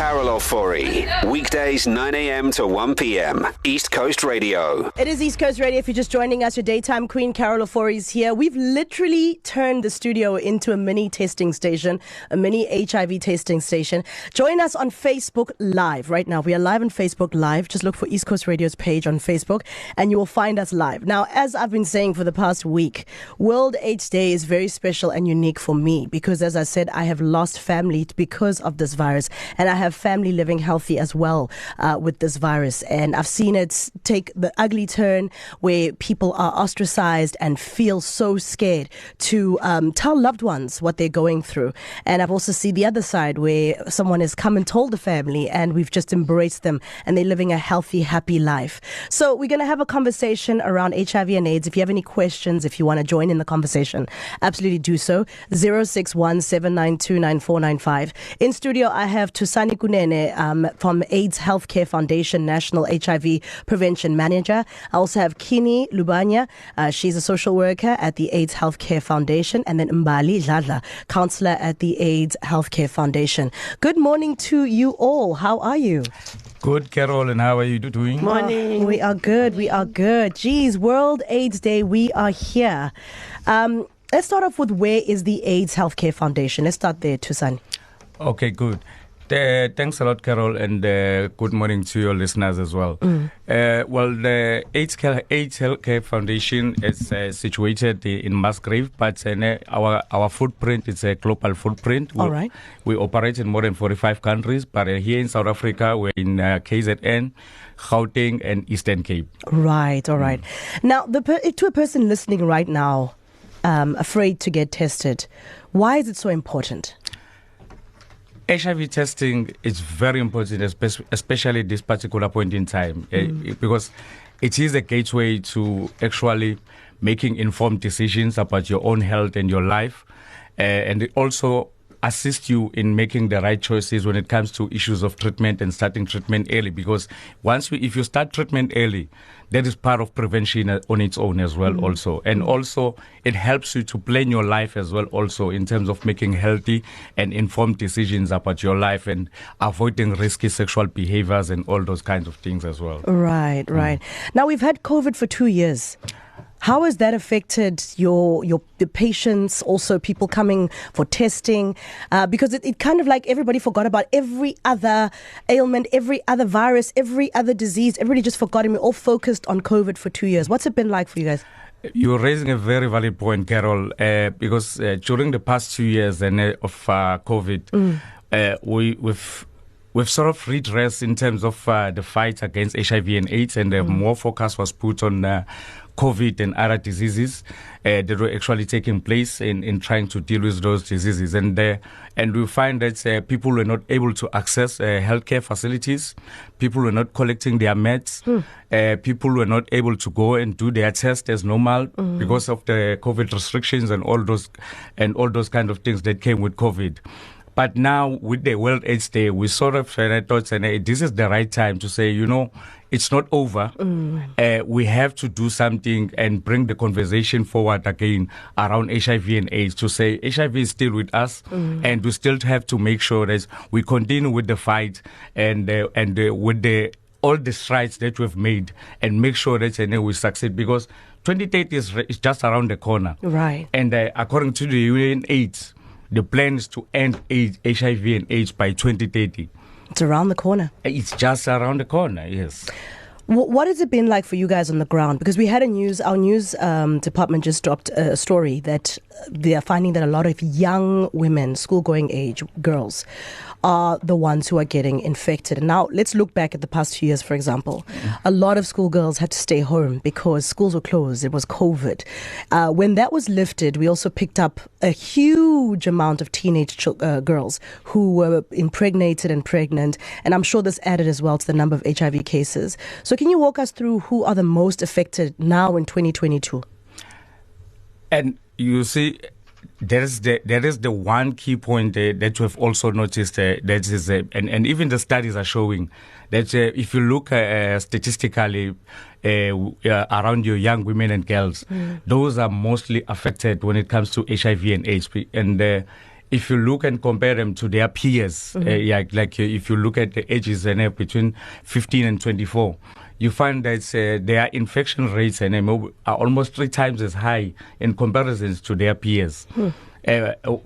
Carol Ofori. Weekdays 9 a.m. to 1 p.m. East Coast Radio. It is East Coast Radio. If you're just joining us, your daytime queen, Carol Ofori, is here. We've literally turned the studio into a mini testing station, a mini HIV testing station. Join us on Facebook Live right now. We are live on Facebook Live. Just look for East Coast Radio's page on Facebook and you will find us live. Now, as I've been saying for the past week, World AIDS Day is very special and unique for me because, as I said, I have lost family because of this virus, and I have family living healthy as well with this virus, and I've seen it take the ugly turn where people are ostracized and feel so scared to tell loved ones what they're going through. And I've also seen the other side where someone has come and told the family and we've just embraced them and they're living a healthy, happy life. So we're going to have a conversation around HIV and AIDS. If you have any questions, if you want to join in the conversation, absolutely do so. 0617929495. In studio, I have Tusani Kunene from AIDS Healthcare Foundation, National HIV Prevention Manager. I also have Kini, Lubanyana. She's a social worker at the AIDS Healthcare Foundation. And then Mbali Dladla, counselor at the AIDS Healthcare Foundation. Good morning to you all. How are you? Good, Carol, and how are you doing? Morning. We are good. We are good. Geez, World AIDS Day. We are here. Let's start off with where is the AIDS Healthcare Foundation? Let's start there, Tusani. Okay, good. Thanks a lot, Carol, and good morning to your listeners as well. Well, the AIDS Healthcare Foundation is situated in Musgrave, but our footprint is a global footprint. All right. We operate in more than 45 countries, but here in South Africa, we're in KZN, Gauteng, and Eastern Cape. Right, all right. Now, to a person listening right now, afraid to get tested, why is it so important? HIV testing is very important, especially this particular point in time, because it is a gateway to actually making informed decisions about your own health and your life, and it also assist you in making the right choices when it comes to issues of treatment and starting treatment early, because if you start treatment early, that is part of prevention on its own as well also. And also it helps you to plan your life as well also in terms of making healthy and informed decisions about your life and avoiding risky sexual behaviors and all those kinds of things as well. Right. Now, we've had COVID for 2 years. How has that affected the patients, also people coming for testing? Because it kind of like everybody forgot about every other ailment, every other virus, every other disease. Everybody just forgot and we all focused on COVID for 2 years. What's it been like for you guys? You're raising a very valid point, Carol, because during the past 2 years of COVID, we've sort of redressed in terms of the fight against HIV and AIDS, and more focus was put on COVID and other diseases that were actually taking place in trying to deal with those diseases. And we find that people were not able to access healthcare facilities. People were not collecting their meds. People were not able to go and do their test as normal because of the COVID restrictions and all those kind of things that came with COVID. But now with the World AIDS Day, we sort of thought, this is the right time to say, it's not over. We have to do something and bring the conversation forward again around HIV and AIDS, to say HIV is still with us and we still have to make sure that we continue with the fight and with all the strides that we've made and make sure that we succeed, because 2030 is just around the corner. Right. And according to the UN AIDS, the plan is to end HIV and AIDS by 2030. It's around the corner. It's just around the corner, yes. What has it been like for you guys on the ground? Because we had our news department just dropped a story that they are finding that a lot of young women, school-going age girls, are the ones who are getting infected. And now let's look back at the past few years, for example. A lot of schoolgirls had to stay home because schools were closed. It was COVID. When that was lifted, we also picked up a huge amount of teenage girls who were impregnated and pregnant. And I'm sure this added as well to the number of HIV cases. So can you walk us through who are the most affected now in 2022? And you see, there is the one key point that we've also noticed that is, and even the studies are showing that if you look statistically around your young women and girls, those are mostly affected when it comes to HIV and AIDS. And if you look and compare them to their peers, if you look at the ages between 15 and 24, you find that their infection rates are almost 3 times as high in comparisons to their peers.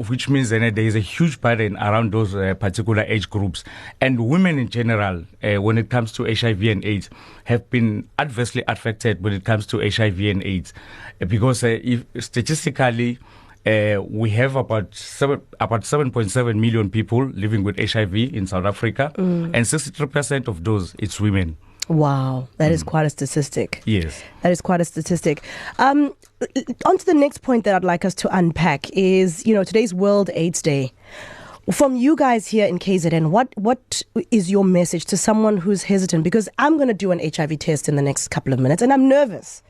Which means there is a huge burden around those particular age groups. And women in general, when it comes to HIV and AIDS, have been adversely affected when it comes to HIV and AIDS. Because if statistically, we have about 7.7 million people living with HIV in South Africa, and 63% of those, it's women. Wow, that is quite a statistic. Yes. That is quite a statistic. On to the next point that I'd like us to unpack is, today's World AIDS Day. From you guys here in KZN, what is your message to someone who's hesitant? Because I'm going to do an HIV test in the next couple of minutes, and I'm nervous.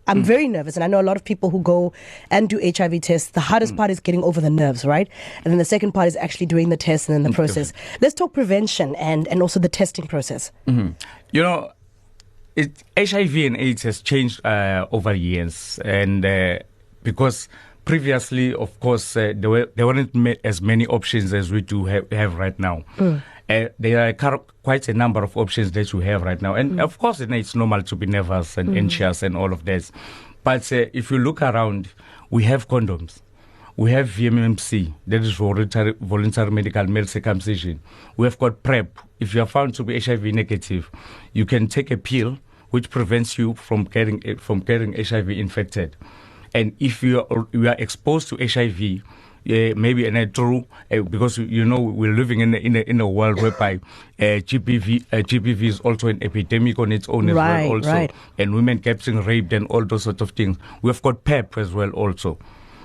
I'm very nervous, and I know a lot of people who go and do HIV tests. The hardest part is getting over the nerves, right? And then the second part is actually doing the test and then the process. Let's talk prevention and also the testing process. HIV and AIDS has changed over years, and because previously, of course, there weren't as many options as we do have right now. There are quite a number of options that you have right now. And of course, it's normal to be nervous and anxious and all of this. But if you look around, we have condoms. We have VMMC, that is voluntary medical male circumcision. We have got PrEP. If you are found to be HIV negative, you can take a pill which prevents you from getting HIV infected. And if you are exposed to HIV, maybe because we're living in a world whereby GBV is also an epidemic on its own as well also, and women getting raped and all those sorts of things. We've got PEP as well also,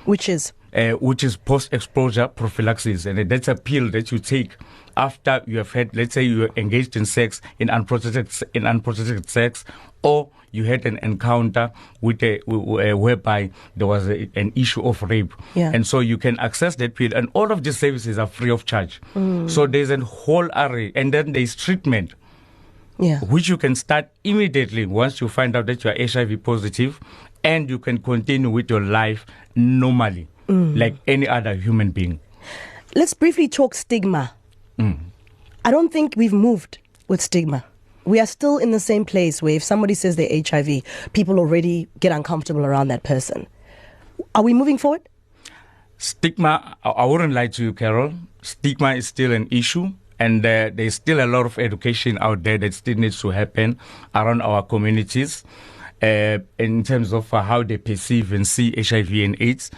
which is post-exposure prophylaxis, and that's a pill that you take after you have had, let's say, you are engaged in sex in unprotected sex, or you had an encounter with whereby there was an issue of rape. And so you can access that pill, and all of these services are free of charge. So there's a whole array, and then there's treatment, which you can start immediately once you find out that you are HIV positive, and you can continue with your life normally, like any other human being. Let's briefly talk stigma. I don't think we've moved with stigma. We are still in the same place where if somebody says they're HIV, people already get uncomfortable around that person. Are we moving forward? Stigma, I wouldn't lie to you, Carol. Stigma is still an issue, and there's still a lot of education out there that still needs to happen around our communities in terms of how they perceive and see HIV and AIDS.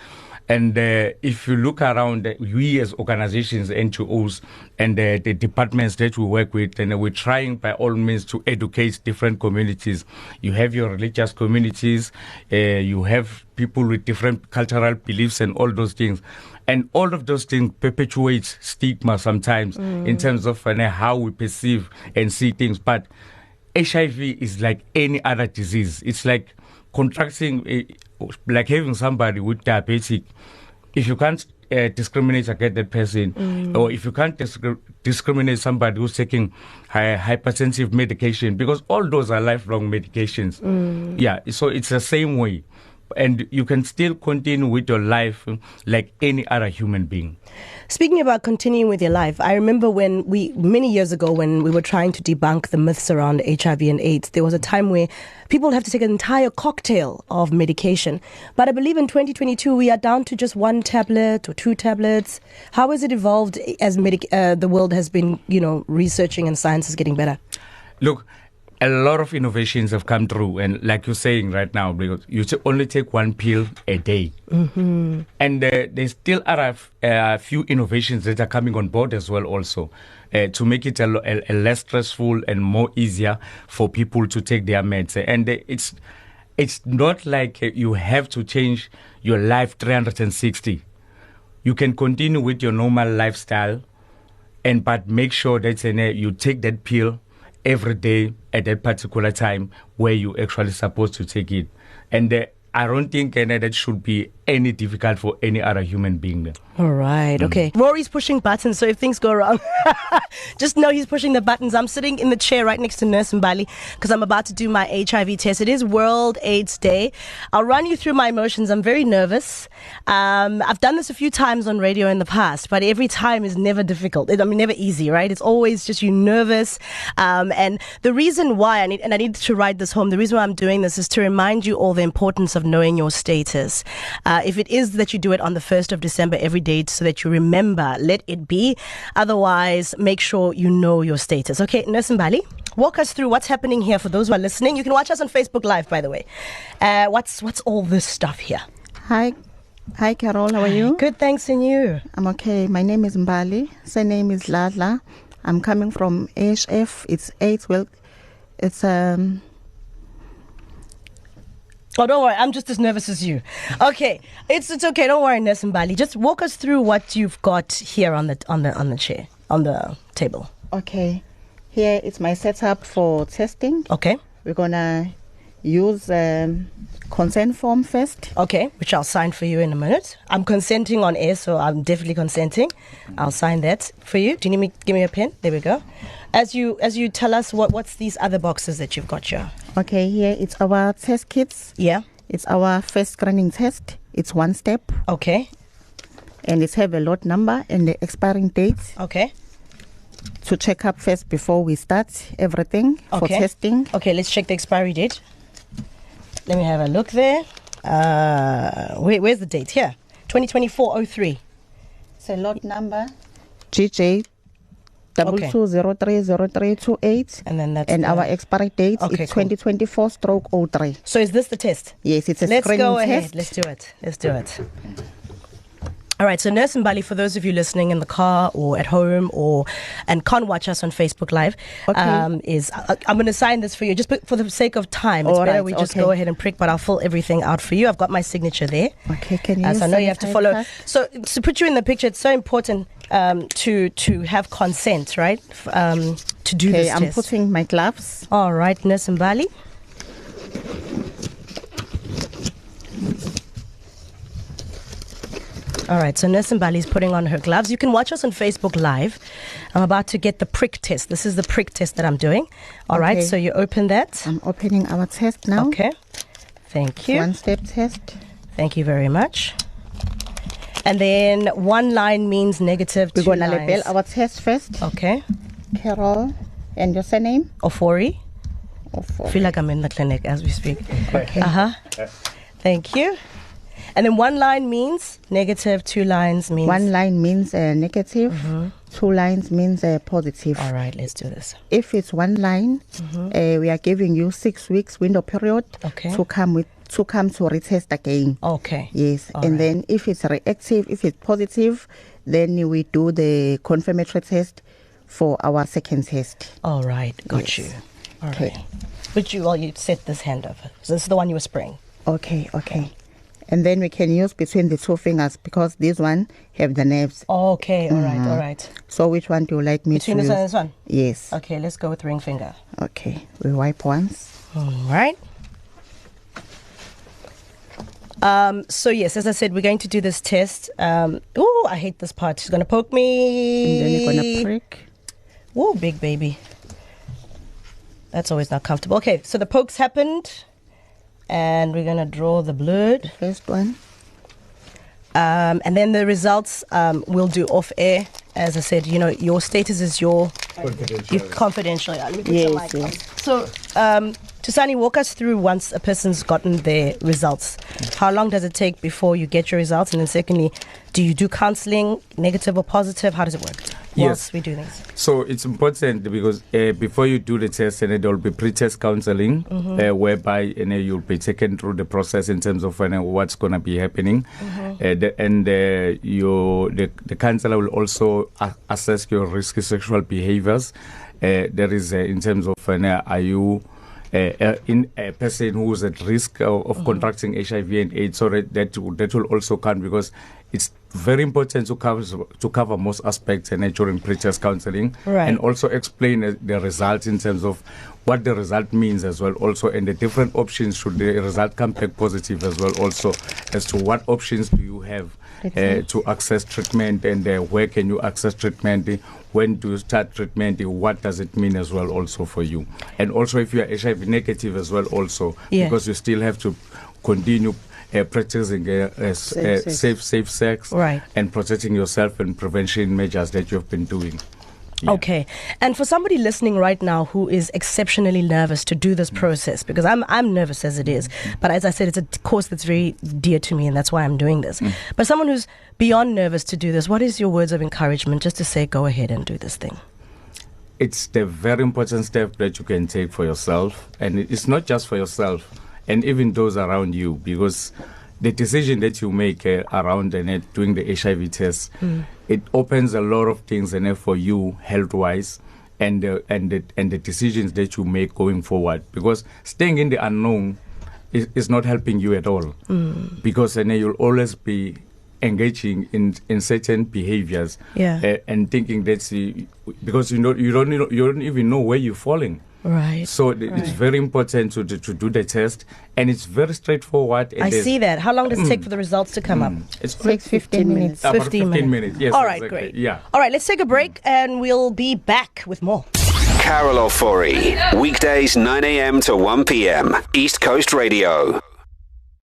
And if you look around, we as organizations, NGOs, and the departments that we work with, and we're trying by all means to educate different communities. You have your religious communities, you have people with different cultural beliefs and all those things. And all of those things perpetuate stigma sometimes in terms of how we perceive and see things. But HIV is like any other disease. It's like contracting, like having somebody with diabetic. If you can't discriminate against that person, or if you can't discriminate somebody who's taking hypertensive medication, because all those are lifelong medications. So it's the same way. And you can still continue with your life like any other human being. Speaking about continuing with your life, I remember many years ago when we were trying to debunk the myths around HIV and AIDS, there was a time where people have to take an entire cocktail of medication. But I believe in 2022, we are down to just 1 tablet or 2 tablets. How has it evolved as the world has been, researching and science is getting better? Look, a lot of innovations have come through, and like you're saying right now, because you only take 1 pill a day. And there still are a few innovations that are coming on board as well also to make it a less stressful and more easier for people to take their meds. And it's not like you have to change your life 360. You can continue with your normal lifestyle, but make sure that you take that pill every day at that particular time where you actually supposed to take it. And I don't think that should be any difficult for any other human being. All right. Okay. Rory's pushing buttons, so if things go wrong, just know he's pushing the buttons. I'm sitting in the chair right next to Nurse Mbali because I'm about to do my HIV test. It is World AIDS Day. I'll run you through my emotions. I'm very nervous. I've done this a few times on radio in the past, but every time is never difficult. Never easy, right? It's always just you nervous. And the reason why I need to write this home, the reason why I'm doing this is to remind you all the importance of knowing your status. If it is that you do it on the 1st of December every day so that you remember, let it be. Otherwise, make sure you know your status. Okay, Nurse Mbali, walk us through what's happening here for those who are listening. You can watch us on Facebook Live, by the way. What's all this stuff here? Hi, Carol. How are you? Good, thanks, and you? I'm okay. My name is Mbali. Surname is Ladla. I'm coming from AHF. It's AIDS. Well, it's Oh, don't worry. I'm just as nervous as you. Okay, it's okay. Don't worry, Nurse Mbali. Just walk us through what you've got here on the chair, on the table. Okay. Here is my setup for testing. Okay. We're gonna use consent form first. Okay, which I'll sign for you in a minute. I'm consenting on air, so I'm definitely consenting. I'll sign that for you. Do you need me? Give me a pen. There we go. As you tell us what's these other boxes that you've got here. Okay, here it's our test kits. Yeah. It's our first screening test. It's one step. Okay. And it have a lot number and the expiring date. Okay. To check up first before we start everything for testing. Okay, let's check the expiry date. Let me have a look there. Where's the date? Here. 2024-03. It's a lot number. GJ 22030328. And then that's our expiry date is 2024/03. So is this the test? Yes, it's a Let's screening go test. ahead. Let's do it. All right, so Nurse Mbali, for those of you listening in the car or at home and can't watch us on Facebook Live, I'm going to sign this for you just for the sake of time. It's better we just go ahead and prick, but I'll fill everything out for you. I've got my signature there. Okay, can you? So I know you have to follow. So to put you in the picture, it's so important to have consent, right? To do this test. I'm putting my gloves. All right, Nurse Mbali. All right, so Nurse Mbali is putting on her gloves. You can watch us on Facebook Live. I'm about to get the prick test. This is the prick test that I'm doing. All right, so you open that. I'm opening our test now. Okay, thank you. One-step test. Thank you very much. And then one line means negative. We're going to label our test first. Okay. Carol, and your surname? Ofori. Ofori. I feel like I'm in the clinic as we speak. Okay. Thank you. And then one line means negative, two lines means... One line means negative, two lines means positive. All right, let's do this. If it's one line, we are giving you 6 weeks window period to come to retest again. Okay. Yes. Then if it's reactive, if it's positive, then we do the confirmatory test for our second test. All right, got you. All right. But you set this hand up. So this is the one you were spraying. Okay. And then we can use between the two fingers because this one have the nerves. Okay, all right. So which one do you like me between to use? Between this one and this one? Yes. Okay, let's go with ring finger. Okay, we wipe once. All right. So yes, as I said, we're going to do this test. Oh, I hate this part. She's going to poke me. And then you're going to prick. Oh, big baby. That's always not comfortable. Okay, so the pokes happened. And we're going to draw the blood. The first one. And then the results we'll do off air. As I said, your status is your confidential. Yeah, let me put your mic on. So, Tusani, walk us through once a person's gotten their results. How long does it take before you get your results? And then secondly, do you do counseling, negative or positive? How does it work? Yes. We do this. So it's important because before you do the test, and there will be pre-test counseling, whereby you'll be taken through the process in terms of what's going to be happening, the counselor will also assess your risky sexual behaviors. There is in terms of are you in a person who is at risk of contracting HIV and AIDS, so that will also count because it's very important to cover most aspects and during pre-test counseling, right. and also explain the results in terms of what the result means as well, also, and the different options should the result come back positive as well, also as to what options do you have to access treatment, and where can you access treatment, when do you start treatment, what does it mean as well also for you, and also if you are HIV negative as well also, because you still have to continue practicing safe sex, right, and protecting yourself and prevention measures that you've been doing. Yeah. Okay. And for somebody listening right now who is exceptionally nervous to do this process, because I'm nervous as it is, but as I said, it's a course that's very dear to me, and that's why I'm doing this. But someone who's beyond nervous to do this, what is your words of encouragement just to say, go ahead and do this thing? It's the very important step that you can take for yourself, and it's not just for yourself, and even those around you, because the decision that you make around doing the HIV test, it opens a lot of things for you health-wise, and the decisions that you make going forward. Because staying in the unknown is not helping you at all. Because then you'll always be engaging in certain behaviors, and thinking that's because you don't even know where you're falling. Right. So it's very important to do the test, and it's very straightforward. I see that. How long does it take for the results to come up? It takes 15 minutes. 15 minutes. Yes. All right, exactly. great. Yeah. All right, let's take a break, and we'll be back with more. Carol Ofori, weekdays 9 a.m. to 1 p.m. East Coast Radio.